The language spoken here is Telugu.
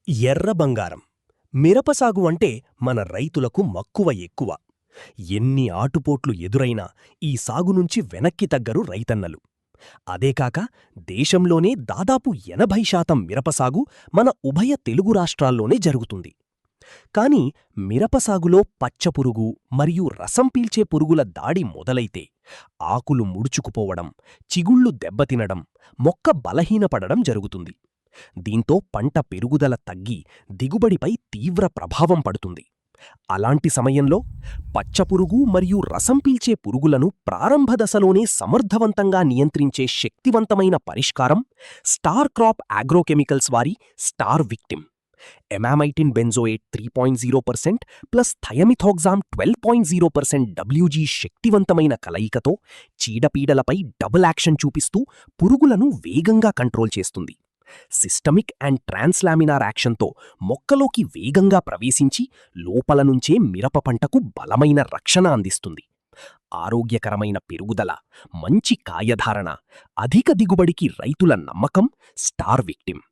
ఎర్ర బంగారం మిరపసాగు అంటే మన రైతులకు మక్కువ ఎక్కువ. ఎన్ని ఆటుపోట్లు ఎదురైనా ఈ సాగునుంచి వెనక్కి తగ్గరు రైతన్నలు. అదేకాక దేశంలోనే దాదాపు 80% మిరపసాగు మన ఉభయ తెలుగు రాష్ట్రాల్లోనే జరుగుతుంది. కాని మిరపసాగులో పచ్చపురుగు మరియు రసం పీల్చే పురుగుల దాడి మొదలైతే ఆకులు ముడుచుకుపోవడం, చిగుళ్ళు దెబ్బతినడం, మొక్క బలహీనపడడం జరుగుతుంది. దీంతో పంట పెరుగుదల తగ్గి దిగుబడిపై తీవ్ర ప్రభావం పడుతుంది. అలాంటి సమయంలో పచ్చపురుగు మరియు రసం పీల్చే పురుగులను ప్రారంభ దశలోనే సమర్థవంతంగా నియంత్రించే శక్తివంతమైన పరిష్కారం స్టార్ క్రాప్ అగ్రోకెమికల్స్ వారి star victim. Emamectin benzoate 3.0% plus thiamethoxam 12.0% WG శక్తివంతమైన కలయికతో చీడపీడలపై డబుల్ యాక్షన్ చూపిస్తూ పురుగులను వేగంగా కంట్రోల్ చేస్తుంది. సిస్టమిక్ అండ్ ట్రాన్స్లామినార్ యాక్షన్తో మొక్కలోకి వేగంగా ప్రవేశించి లోపల నుంచే మిరప పంటకు బలమైన రక్షణ అందిస్తుంది. ఆరోగ్యకరమైన పెరుగుదల, మంచి కాయధారణ, అధిక దిగుబడికి రైతుల నమ్మకం స్టార్ విక్టిమ్.